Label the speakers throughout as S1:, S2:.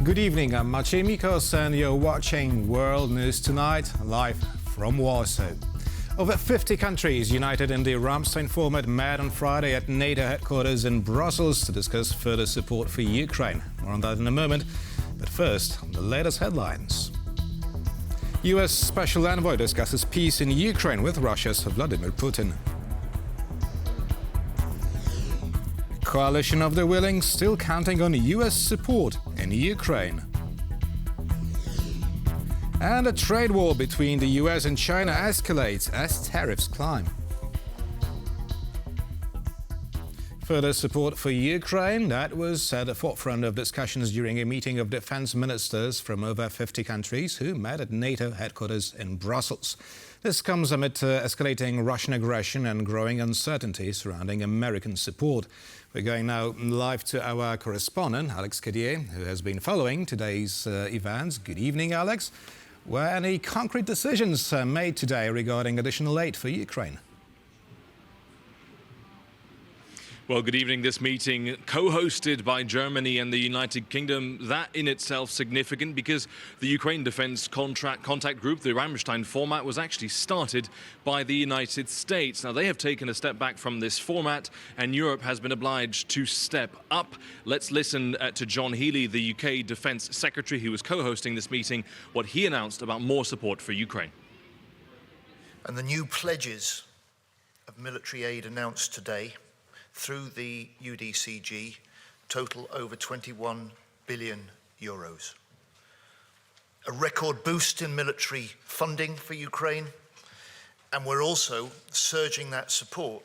S1: Good evening, I'm Maciej Mikos and you're watching World News Tonight, live from Warsaw. Over 50 countries united in the Ramstein format met on Friday at NATO headquarters in Brussels to discuss further support for Ukraine. More on that in a moment, but first, the latest headlines. US Special Envoy discusses peace in Ukraine with Russia's Vladimir Putin. Coalition of the willing still counting on US support in Ukraine. And a trade war between the US and China escalates as tariffs climb. Further support for Ukraine, that was at the forefront of discussions during a meeting of defense ministers from over 50 countries who met at NATO headquarters in Brussels. This comes amid escalating Russian aggression and growing uncertainty surrounding American support. We're going now live to our correspondent, Alex Kadier, who has been following today's events. Good evening, Alex. Were any concrete decisions made today regarding additional aid for Ukraine?
S2: Well, good evening. This meeting, co-hosted by Germany and the United Kingdom, that in itself significant because the Ukraine Defense Contact Group, the Ramstein format, was actually started by the United States. Now, they have taken a step back from this format and Europe has been obliged to step up. Let's listen to John Healey, the UK Defense Secretary, who was co-hosting this meeting, what he announced about more support for Ukraine.
S3: And the new pledges of military aid announced today through the UDCG total over 21 billion euros. A record boost in military funding for Ukraine, and we're also surging that support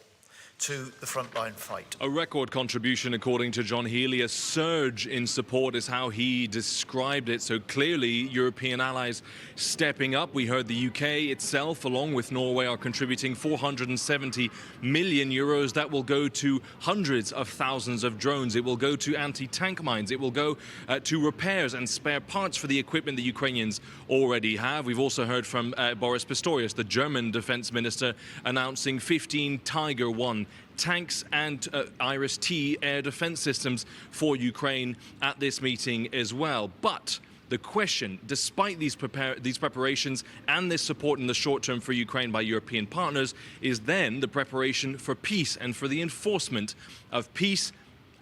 S3: to the frontline fight.
S2: A record contribution, according to John Healey. A surge in support is how he described it. So clearly, European allies stepping up. We heard the UK itself, along with Norway, are contributing 470 million euros. That will go to hundreds of thousands of drones. It will go to anti-tank mines. It will go to repairs and spare parts for the equipment the Ukrainians already have. We've also heard from Boris Pistorius, the German defense minister, announcing 15 Tiger 1 tanks and Iris-T air defense systems for Ukraine at this meeting as well. But the question, despite these preparations and this support in the short term for Ukraine by European partners, is then the preparation for peace and for the enforcement of peace.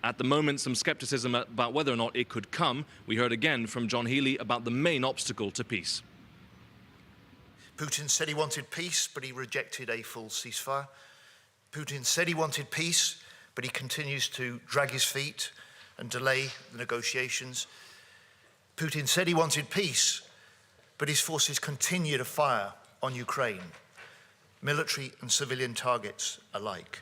S2: At the moment, some skepticism about whether or not it could come. We heard again from John Healey about the main obstacle to peace.
S3: Putin said he wanted peace, but he rejected a full ceasefire. Putin said he wanted peace, but he continues to drag his feet and delay the negotiations. Putin said he wanted peace, but his forces continue to fire on Ukraine, military and civilian targets alike.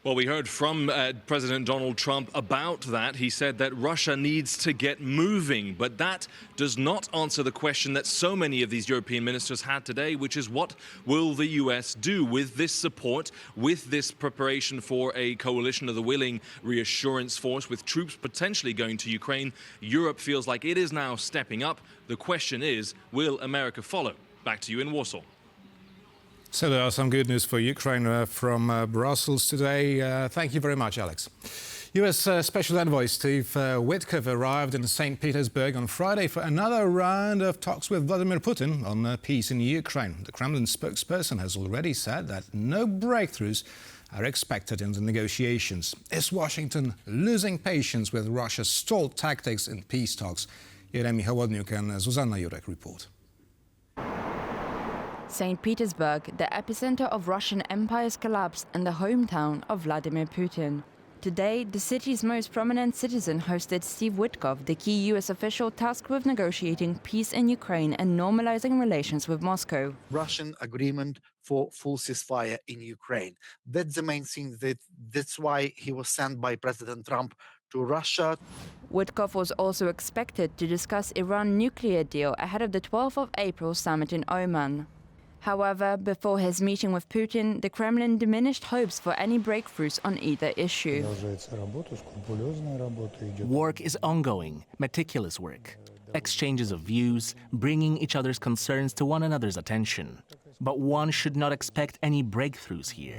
S2: Well, we heard from President Donald Trump about that. He said that Russia needs to get moving, but that does not answer the question that so many of these European ministers had today, which is what will the US do with this support, with this preparation for a coalition of the willing reassurance force, with troops potentially going to Ukraine. Europe feels like it is now stepping up. The question is, will America follow? Back to you in Warsaw.
S1: So there are some good news for Ukraine from Brussels today. Thank you very much, Alex. US Special Envoy Steve Witkoff arrived in Saint Petersburg on Friday for another round of talks with Vladimir Putin on peace in Ukraine. The Kremlin spokesperson has already said that no breakthroughs are expected in the negotiations. Is Washington losing patience with Russia's stalled tactics in peace talks? Jeremy Hołodniuk and Zuzanna Jurek report.
S4: Saint Petersburg, the epicenter of Russian Empire's collapse and the hometown of Vladimir Putin. Today, the city's most prominent citizen hosted Steve Witkoff, the key US official tasked with negotiating peace in Ukraine and normalizing relations with Moscow.
S5: Russian agreement for full ceasefire in Ukraine. That's the main thing. That's why he was sent by President Trump to Russia.
S4: Witkoff was also expected to discuss Iran nuclear deal ahead of the 12th of April summit in Oman. However, before his meeting with Putin, the Kremlin diminished hopes for any breakthroughs on either issue.
S6: Work is ongoing, meticulous work. Exchanges of views, bringing each other's concerns to one another's attention. But one should not expect any breakthroughs here.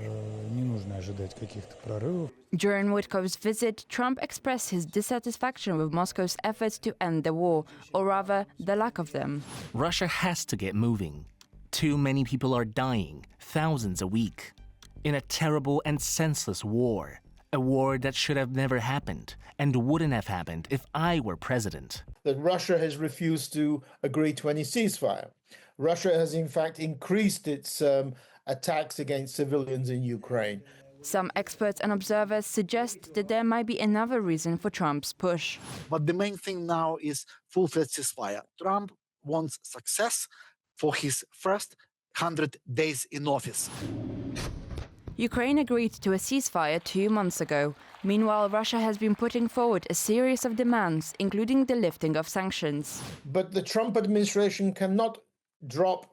S4: During Witkoff's visit, Trump expressed his dissatisfaction with Moscow's efforts to end the war, or rather, the lack of them.
S6: Russia has to get moving. Too many people are dying, thousands a week, in a terrible and senseless war. A war that should have never happened and wouldn't have happened if I were president.
S7: That Russia has refused to agree to any ceasefire. Russia has in fact increased its attacks against civilians in Ukraine.
S4: Some experts and observers suggest that there might be another reason for Trump's push.
S5: But the main thing now is full-fledged ceasefire. Trump wants success for his first 100 days in office.
S4: Ukraine agreed to a ceasefire 2 months ago. Meanwhile, Russia has been putting forward a series of demands, including the lifting of sanctions.
S7: But the Trump administration cannot drop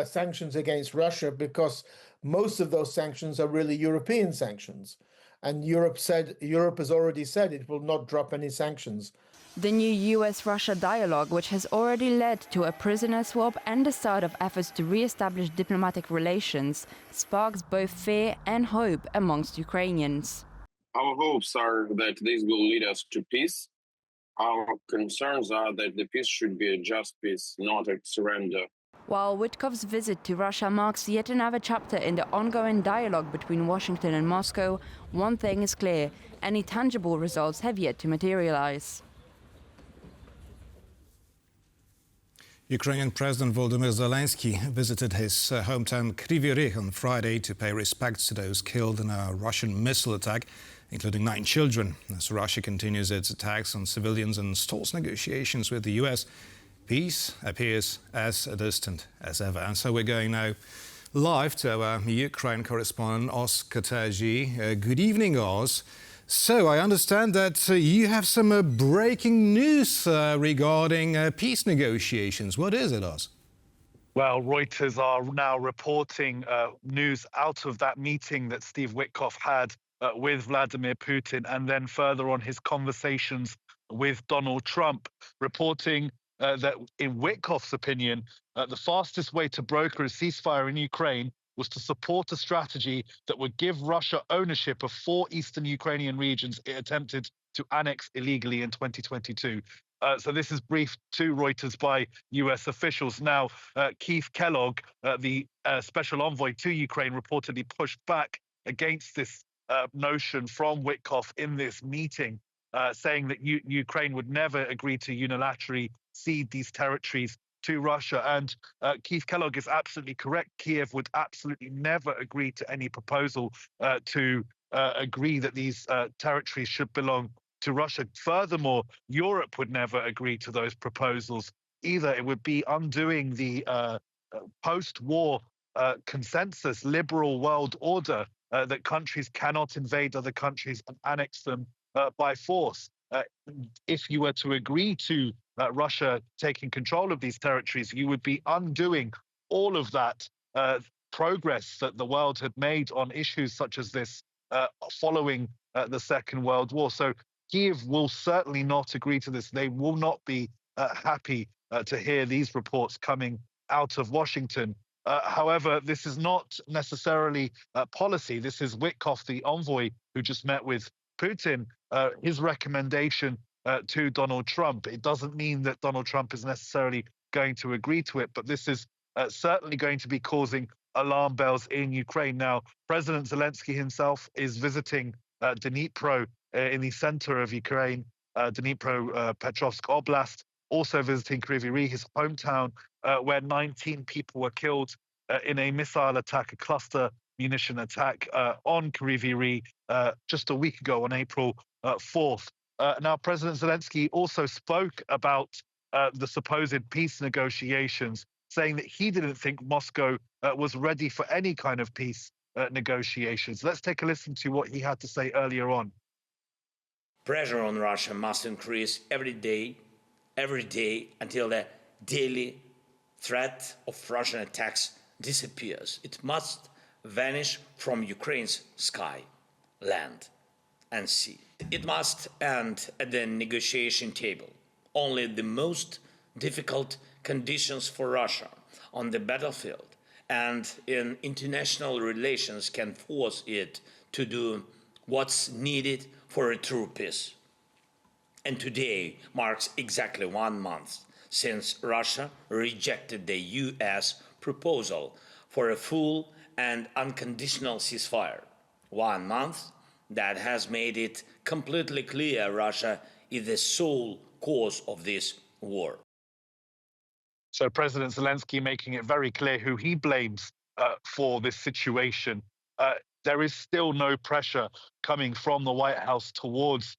S7: sanctions against Russia because most of those sanctions are really European sanctions. And Europe has already said it will not drop any sanctions.
S4: The new US-Russia dialogue, which has already led to a prisoner swap and the start of efforts to re-establish diplomatic relations, sparks both fear and hope amongst Ukrainians.
S8: Our hopes are that this will lead us to peace. Our concerns are that the peace should be a just peace, not a surrender.
S4: While Witkoff's visit to Russia marks yet another chapter in the ongoing dialogue between Washington and Moscow, one thing is clear: any tangible results have yet to materialize.
S1: Ukrainian President Volodymyr Zelensky visited his hometown Kryvyi Rih on Friday to pay respects to those killed in a Russian missile attack, including 9 children. As Russia continues its attacks on civilians and stalls negotiations with the US, peace appears as distant as ever. And so we're going now live to our Ukraine correspondent, Oz Kataji. Good evening, Oz. So I understand that you have some breaking news regarding peace negotiations. What is it, Oz?
S9: Well, Reuters are now reporting news out of that meeting that Steve Witkoff had with Vladimir Putin, and then further on his conversations with Donald Trump, reporting that in Witkoff's opinion, the fastest way to broker a ceasefire in Ukraine was to support a strategy that would give Russia ownership of 4 eastern Ukrainian regions it attempted to annex illegally in 2022. So this is briefed to Reuters by US officials. Now, Keith Kellogg, the special envoy to Ukraine, reportedly pushed back against this notion from Witkoff in this meeting, saying that Ukraine would never agree to unilaterally cede these territories to Russia. And Keith Kellogg is absolutely correct. Kiev would absolutely never agree to any proposal to agree that these territories should belong to Russia. Furthermore, Europe would never agree to those proposals either. It would be undoing the post-war consensus liberal world order that countries cannot invade other countries and annex them by force. If you were to agree to Russia taking control of these territories, you would be undoing all of that progress that the world had made on issues such as this following the Second World War. So Kiev will certainly not agree to this. They will not be happy to hear these reports coming out of Washington. However, this is not necessarily policy. This is Witkoff, the envoy who just met with Putin, his recommendation to Donald Trump. It doesn't mean that Donald Trump is necessarily going to agree to it, but this is certainly going to be causing alarm bells in Ukraine. Now, President Zelensky himself is visiting Dnipro in the center of Ukraine, Dnipro-Petrovsk Oblast, also visiting Kryvyi Rih, his hometown, where 19 people were killed in a missile attack, a cluster munition attack on Kryvyi Rih just a week ago on April 4th. Now, President Zelensky also spoke about the supposed peace negotiations, saying that he didn't think Moscow was ready for any kind of peace negotiations. Let's take a listen to what he had to say earlier on.
S10: Pressure on Russia must increase every day until the daily threat of Russian attacks disappears. It must vanish from Ukraine's sky, land, and sea. It must end at the negotiation table. Only the most difficult conditions for Russia on the battlefield and in international relations can force it to do what's needed for a true peace. And today marks exactly 1 month since Russia rejected the US proposal for a full and unconditional ceasefire. 1 month that has made it completely clear Russia is the sole cause of this war.
S9: So President Zelensky making it very clear who he blames for this situation. There is still no pressure coming from the White House towards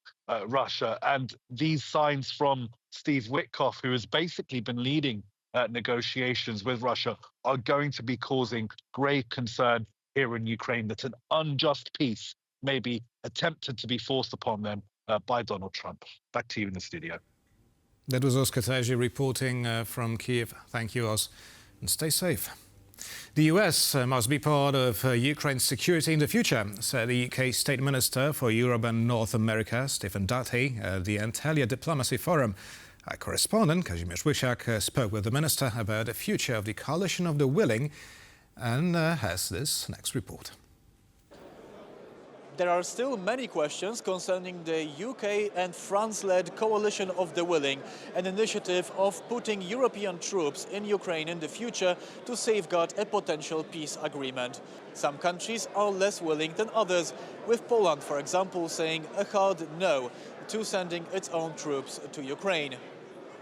S9: Russia. And these signs from Steve Witkoff, who has basically been leading negotiations with Russia, are going to be causing grave concern here in Ukraine that an unjust peace may be attempted to be forced upon them by Donald Trump. Back to you in the studio.
S1: That was Oscar Taji reporting from Kiev. Thank you, Os, and stay safe. The US must be part of Ukraine's security in the future, said the UK State Minister for Europe and North America, Stephen Dutty, at the Antalya Diplomacy Forum. Our correspondent, Kazimierz Wysiak, spoke with the minister about the future of the coalition of the willing and has this next report.
S11: There are still many questions concerning the UK and France-led coalition of the willing, an initiative of putting European troops in Ukraine in the future to safeguard a potential peace agreement. Some countries are less willing than others, with Poland, for example, saying a hard no to sending its own troops to Ukraine.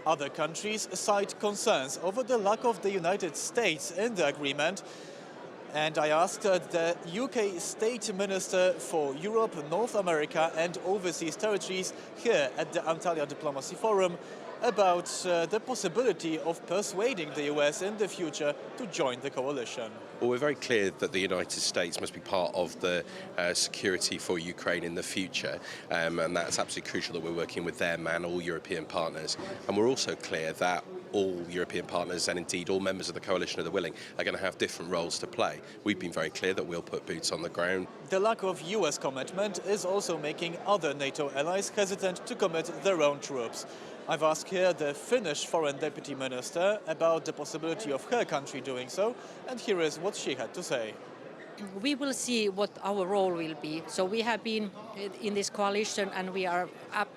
S11: Other countries cite concerns over the lack of the United States in the agreement. And I asked the UK State Minister for Europe, North America and Overseas Territories here at the Antalya Diplomacy Forum about the possibility of persuading the US in the future to join the coalition.
S12: Well, we're very clear that the United States must be part of the security for Ukraine in the future, and that's absolutely crucial that we're working with them and all European partners. And we're also clear that all European partners and indeed all members of the coalition of the willing are going to have different roles to play. We've been very clear that we'll put boots on the ground.
S11: The lack of US commitment is also making other NATO allies hesitant to commit their own troops. I've asked here the Finnish Foreign Deputy Minister about the possibility of her country doing so, and here is what she had to say.
S13: We will see what our role will be. So we have been in this coalition and we are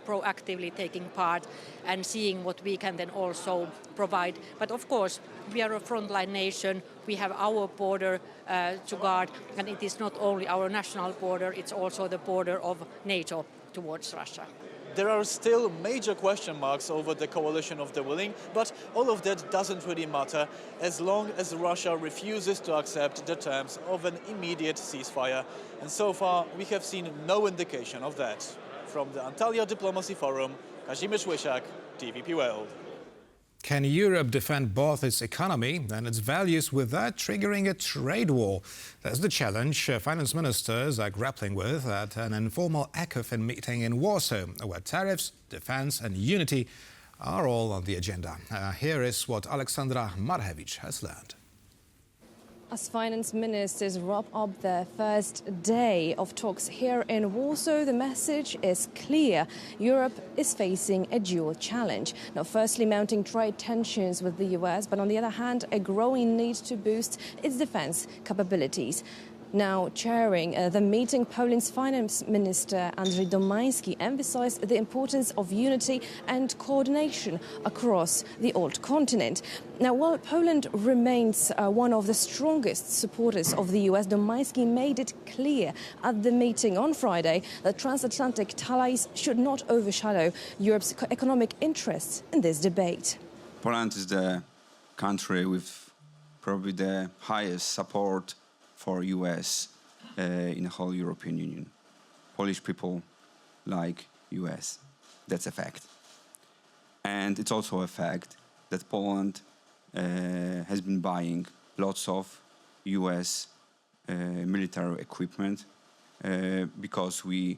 S13: proactively taking part and seeing what we can then also provide. But of course, we are a frontline nation. We have our border to guard, and it is not only our national border, it's also the border of NATO towards Russia.
S11: There are still major question marks over the coalition of the willing, but all of that doesn't really matter as long as Russia refuses to accept the terms of an immediate ceasefire. And so far, we have seen no indication of that. From the Antalya Diplomacy Forum, Kazimierz Wysiak, TVP World.
S1: Can Europe defend both its economy and its values without triggering a trade war? That's the challenge finance ministers are grappling with at an informal ECOFIN meeting in Warsaw, where tariffs, defense and unity are all on the agenda. Here is what Aleksandra Marchewicz has learned.
S14: As finance ministers wrap up their first day of talks here in Warsaw, the message is clear. Europe is facing a dual challenge. Now, firstly, mounting trade tensions with the US, but on the other hand, a growing need to boost its defense capabilities. Now chairing the meeting, Poland's finance minister Andrzej Domański emphasized the importance of unity and coordination across the old continent. Now, while Poland remains one of the strongest supporters of the US, Domański made it clear at the meeting on Friday that transatlantic ties should not overshadow Europe's economic interests in this debate.
S15: Poland is the country with probably the highest support for US in the whole European Union. Polish people like US. That's a fact. And it's also a fact that Poland has been buying lots of US military equipment because we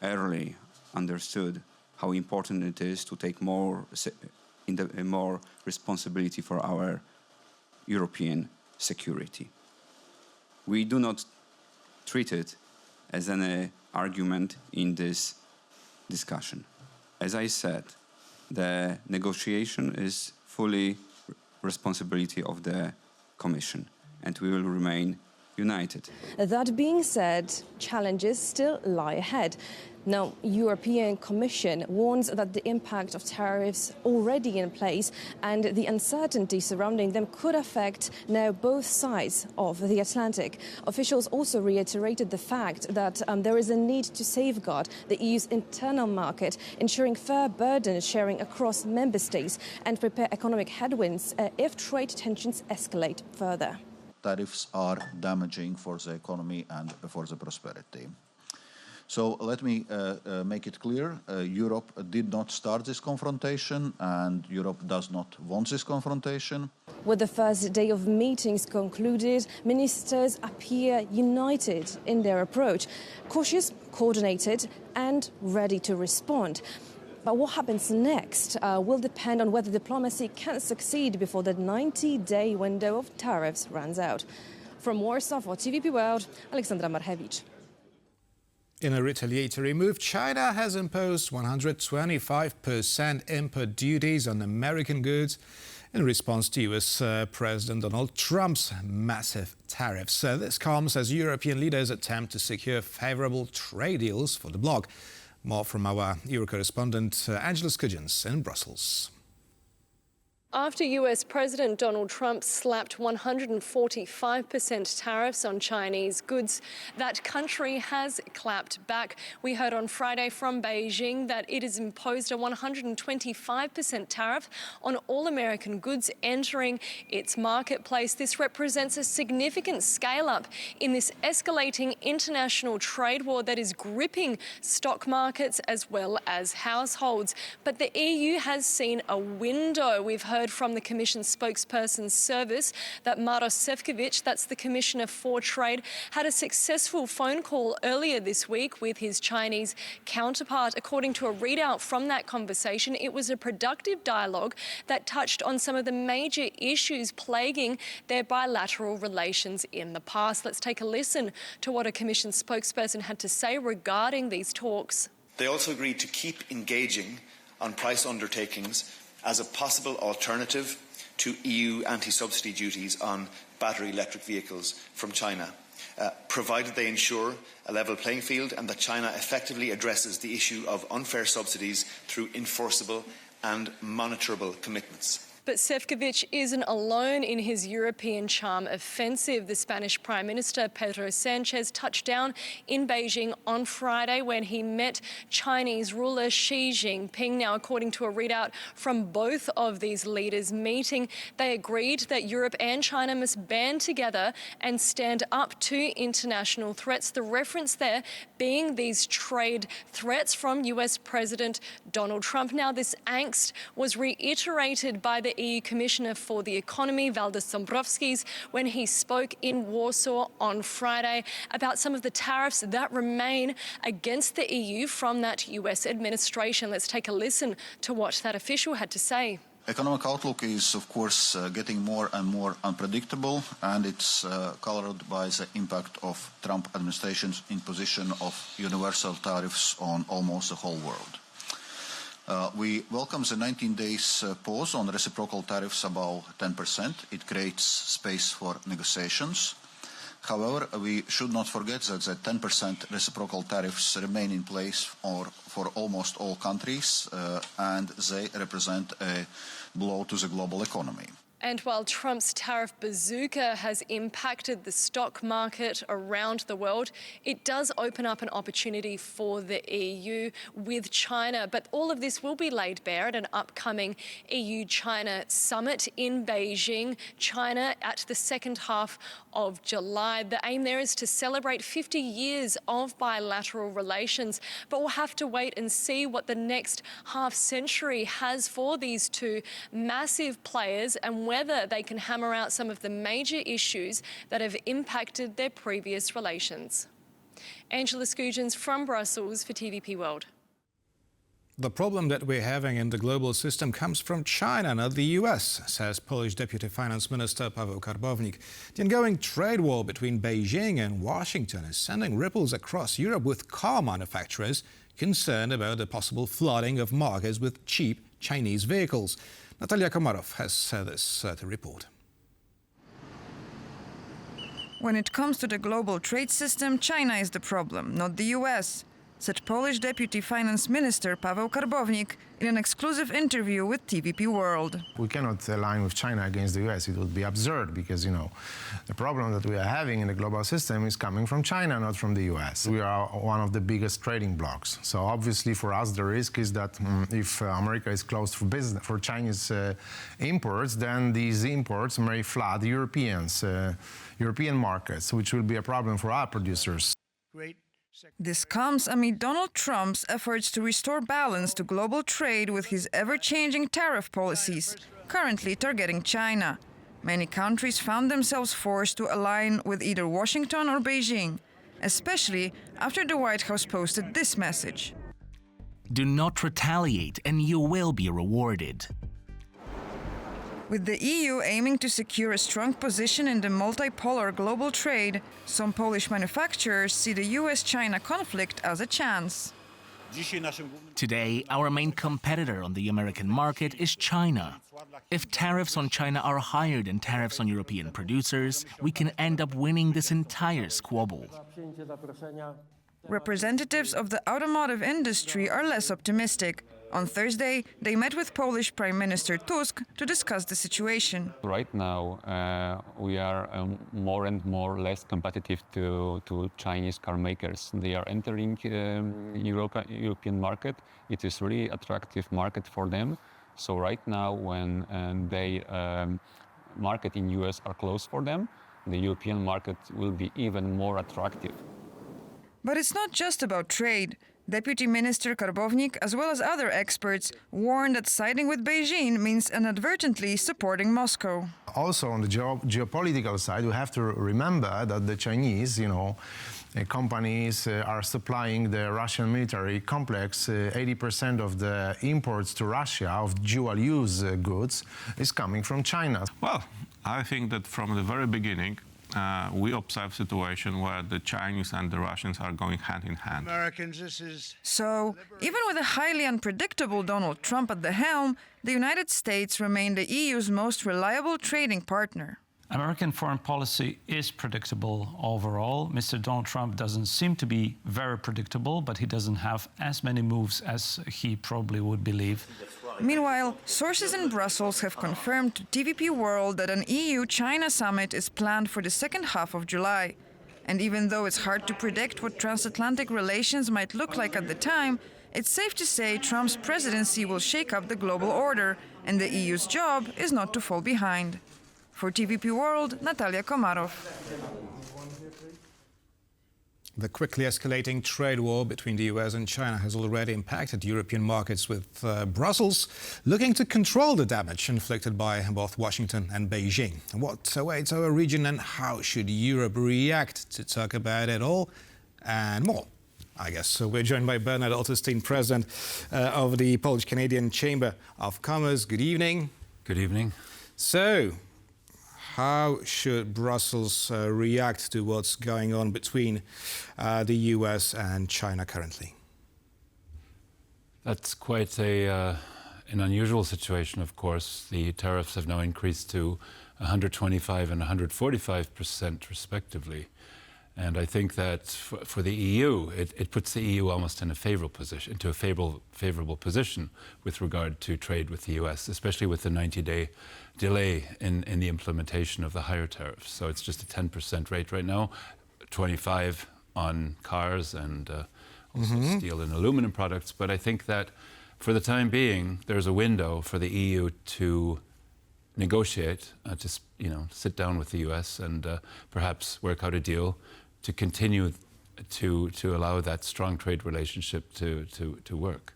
S15: early understood how important it is to take more responsibility for our European security. We do not treat it as an argument in this discussion. As I said, the negotiation is fully responsibility of the Commission. and we will remain united.
S14: That being said, challenges still lie ahead. Now, European Commission warns that the impact of tariffs already in place and the uncertainty surrounding them could affect now both sides of the Atlantic. Officials also reiterated the fact that there is a need to safeguard the EU's internal market, ensuring fair burden sharing across member states and prepare economic headwinds if trade tensions escalate further.
S16: Tariffs are damaging for the economy and for the prosperity. So let me make it clear, Europe did not start this confrontation and Europe does not want this confrontation.
S14: With the first day of meetings concluded, ministers appear united in their approach, cautious, coordinated and ready to respond. But what happens next will depend on whether diplomacy can succeed before the 90-day window of tariffs runs out. From Warsaw for TVP World, Aleksandra Marchewicz.
S1: In a retaliatory move, China has imposed 125% import duties on American goods in response to US President Donald Trump's massive tariffs. This comes as European leaders attempt to secure favorable trade deals for the bloc. More from our Euro correspondent Angela Skudgens in Brussels.
S17: After US President Donald Trump slapped 145% tariffs on Chinese goods, that country has clapped back. We heard on Friday from Beijing that it has imposed a 125% tariff on all American goods entering its marketplace. This represents a significant scale-up in this escalating international trade war that is gripping stock markets as well as households. But the EU has seen a window. We've heard from the Commission spokesperson's service that Maros Šefčovič, that's the Commissioner for Trade, had a successful phone call earlier this week with his Chinese counterpart. According to a readout from that conversation, it was a productive dialogue that touched on some of the major issues plaguing their bilateral relations in the past. Let's take a listen to what a Commission spokesperson had to say regarding these talks.
S18: They also agreed to keep engaging on price undertakings as a possible alternative to EU anti-subsidy duties on battery electric vehicles from China, provided they ensure a level playing field and that China effectively addresses the issue of unfair subsidies through enforceable and monitorable commitments.
S17: But Šefčovič isn't alone in his European charm offensive. The Spanish Prime Minister Pedro Sánchez touched down in Beijing on Friday when he met Chinese ruler Xi Jinping. Now, according to a readout from both of these leaders meeting, they agreed that Europe and China must band together and stand up to international threats. The reference there being these trade threats from US President Donald Trump. Now, this angst was reiterated by the EU Commissioner for the Economy, Valdis Dombrovskis, when he spoke in Warsaw on Friday about some of the tariffs that remain against the EU from that US administration. Let's take a listen to what that official had to say.
S16: Economic outlook is, of course, getting more and more unpredictable, and it's colored by the impact of Trump administration's imposition of universal tariffs on almost the whole world. We welcome the 19 days pause on reciprocal tariffs above 10%. It creates space for negotiations. However, we should not forget that the 10% reciprocal tariffs remain in place for almost all countries, and they represent a blow to the global economy.
S17: And while Trump's tariff bazooka has impacted the stock market around the world, it does open up an opportunity for the EU with China. But all of this will be laid bare at an upcoming EU-China summit in Beijing, China, at the second half of July. The aim there is to celebrate 50 years of bilateral relations, but we'll have to wait and see what the next half century has for these two massive players and whether they can hammer out some of the major issues that have impacted their previous relations. Angela Skudgens from Brussels for TVP World.
S1: The problem that we're having in the global system comes from China, not the US, says Polish Deputy Finance Minister Paweł Karbownik. The ongoing trade war between Beijing and Washington is sending ripples across Europe, with car manufacturers concerned about the possible flooding of markets with cheap Chinese vehicles. Natalia Komarov has this to report.
S19: When it comes to the global trade system, China is the problem, not the US, said Polish Deputy Finance Minister Paweł Karbownik in an exclusive interview with TVP World.
S20: We cannot align with China against the US. It would be absurd because, the problem that we are having in the global system is coming from China, not from the US. We are one of the biggest trading blocs. So obviously for us, the risk is that if America is closed for business, for Chinese imports, then these imports may flood European markets, which will be a problem for our producers.
S19: This comes amid Donald Trump's efforts to restore balance to global trade with his ever-changing tariff policies, currently targeting China. Many countries found themselves forced to align with either Washington or Beijing, especially after the White House posted this message.
S6: Do not retaliate and you will be rewarded.
S19: With the EU aiming to secure a strong position in the multipolar global trade, some Polish manufacturers see the US-China conflict as a chance.
S6: Today, our main competitor on the American market is China. If tariffs on China are higher than tariffs on European producers, we can end up winning this entire squabble.
S19: Representatives of the automotive industry are less optimistic. On Thursday, they met with Polish Prime Minister Tusk to discuss the situation.
S21: Right now, we are more and more less competitive to Chinese car makers. They are entering European market. It is really attractive market for them. So right now, when they market in US are closed for them, the European market will be even more attractive.
S19: But it's not just about trade. Deputy Minister Karbownik, as well as other experts, warn that siding with Beijing means inadvertently supporting Moscow.
S20: Also, on the geopolitical side, we have to remember that the Chinese, companies are supplying the Russian military complex. 80% of the imports to Russia of dual-use goods is coming from China.
S22: Well, I think that from the very beginning, we observe a situation where the Chinese and the Russians are going hand in hand.
S19: So, even with a highly unpredictable Donald Trump at the helm, the United States remained the EU's most reliable trading partner.
S23: American foreign policy is predictable overall. Mr. Donald Trump doesn't seem to be very predictable, but he doesn't have as many moves as he probably would believe.
S19: Meanwhile, sources in Brussels have confirmed to TVP World that an EU-China summit is planned for the second half of July. And even though it's hard to predict what transatlantic relations might look like at the time, it's safe to say Trump's presidency will shake up the global order, and the EU's job is not to fall behind. For TVP World, Natalia Komarov.
S1: The quickly escalating trade war between the US and China has already impacted European markets, with Brussels looking to control the damage inflicted by both Washington and Beijing. What awaits our region and how should Europe react? To talk about it all and more, I guess. So we're joined by Bernard Oltestein, President of the Polish-Canadian Chamber of Commerce. Good evening.
S24: Good evening.
S1: So, how should Brussels react to what's going on between the US and China currently?
S24: That's quite an unusual situation, of course. The tariffs have now increased to 125% and 145% respectively. And I think that for the EU, it puts the EU almost in a favorable position with regard to trade with the US, especially with the 90-day delay in the implementation of the higher tariffs. So it's just a 10% rate right now, 25% on cars and also steel and aluminum products. But I think that for the time being, there's a window for the EU to negotiate, sit down with the US and perhaps work out a deal to continue to allow that strong trade relationship to work.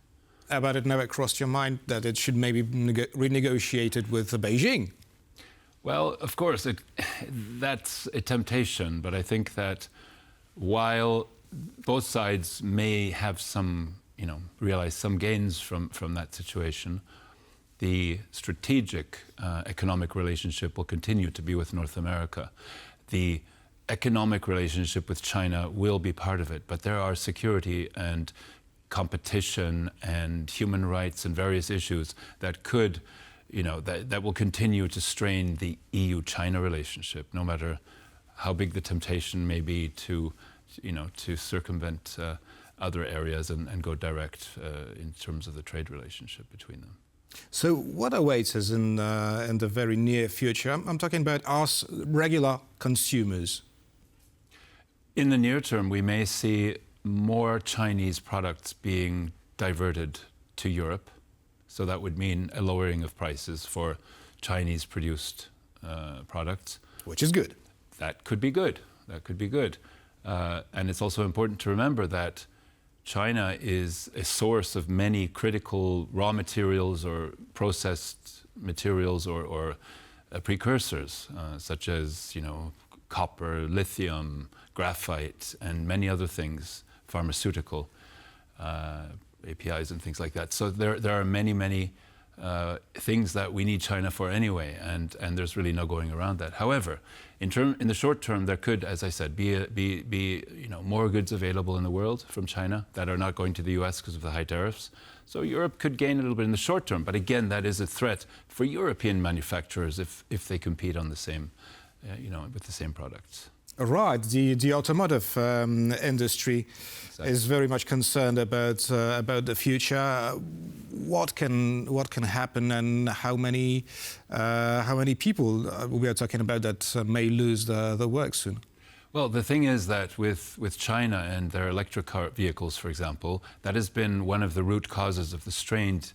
S1: But it never crossed your mind that it should maybe renegotiated with Beijing?
S24: Well, of course, that's a temptation, but I think that while both sides may have realize some gains from that situation, the strategic economic relationship will continue to be with North America. The economic relationship with China will be part of it, but there are security and competition and human rights and various issues that could, that will continue to strain the EU-China relationship, no matter how big the temptation may be to circumvent other areas and go direct in terms of the trade relationship between them.
S1: So what awaits us in the very near future? I'm talking about us regular consumers.
S24: In the near term, we may see more Chinese products being diverted to Europe. So that would mean a lowering of prices for Chinese-produced products.
S1: Which is good.
S24: That could be good. That could be good. And it's also important to remember that China is a source of many critical raw materials or processed materials or precursors, such as, copper, lithium, graphite, and many other things, pharmaceutical APIs and things like that. So there are many things that we need China for anyway, and there's really no going around that. However, in the short term, there could, as I said, be more goods available in the world from China that are not going to the US because of the high tariffs. So Europe could gain a little bit in the short term, but again, that is a threat for European manufacturers if they compete on the same, with the same products.
S1: Right, the automotive industry is very much concerned about the future. What can happen, and how many people we are talking about that may lose the work soon?
S24: Well, the thing is that with China and their electric car vehicles, for example, that has been one of the root causes of the strained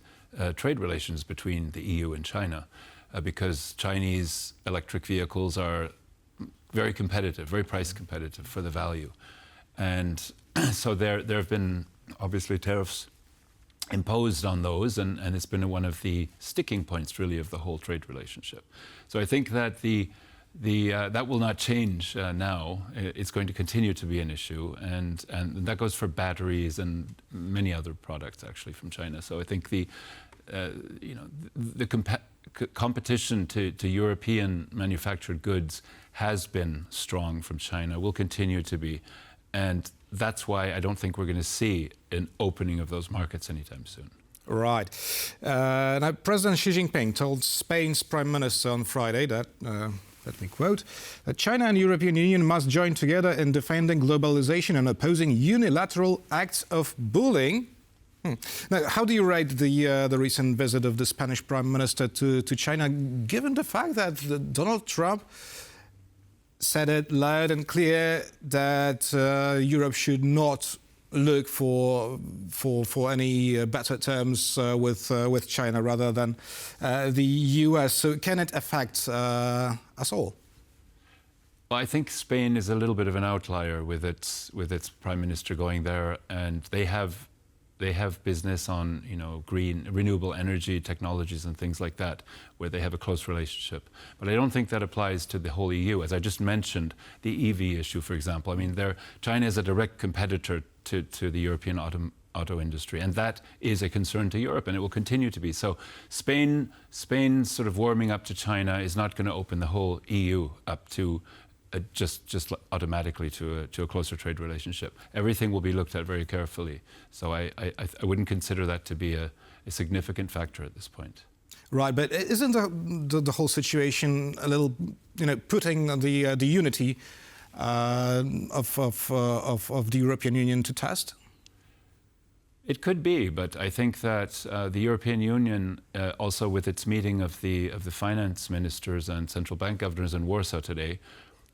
S24: trade relations between the EU and China, because Chinese electric vehicles are very competitive, very price competitive for the value. And so there have been obviously tariffs imposed on those, and it's been one of the sticking points really of the whole trade relationship. So I think that that will not change now. It's going to continue to be an issue, and that goes for batteries and many other products actually from China. So I think the competition to European manufactured goods has been strong from China, will continue to be. And that's why I don't think we're going to see an opening of those markets anytime soon.
S1: Right. Now, President Xi Jinping told Spain's Prime Minister on Friday that, let me quote, that China and European Union must join together in defending globalization and opposing unilateral acts of bullying. Now, how do you rate the recent visit of the Spanish Prime Minister to China, given the fact that Donald Trump said it loud and clear that Europe should not look for any better terms with China rather than the US? So can it affect us all?
S24: Well, I think Spain is a little bit of an outlier with its prime minister going there, and they have business on green renewable energy technologies and things like that, where they have a close relationship. But I don't think that applies to the whole EU. As I just mentioned, the EV issue, for example. I mean, China is a direct competitor to the European auto industry, and that is a concern to Europe, and it will continue to be. So Spain sort of warming up to China is not going to open the whole EU up to just automatically to a closer trade relationship. Everything will be looked at very carefully. So I wouldn't consider that to be a significant factor at this point.
S1: Right, but isn't the whole situation a little, putting the unity of the European Union to test?
S24: It could be, but I think that the European Union, also with its meeting of the finance ministers and central bank governors in Warsaw today,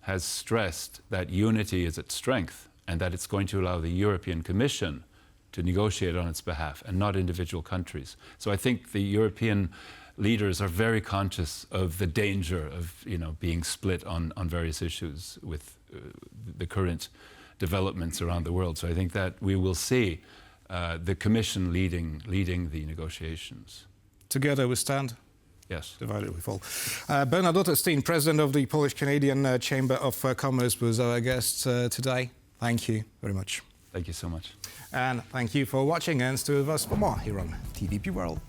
S24: has stressed that unity is its strength, and that it's going to allow the European Commission to negotiate on its behalf and not individual countries. So I think the European leaders are very conscious of the danger of being split on various issues with the current developments around the world. So I think that we will see the Commission leading the negotiations.
S1: Together we stand.
S24: Yes.
S1: Divided we fall. Bernadette Steen, President of the Polish-Canadian Chamber of Commerce, was our guest today. Thank you very much.
S24: Thank you so much.
S1: And thank you for watching, and stay with us for more here on TVP World.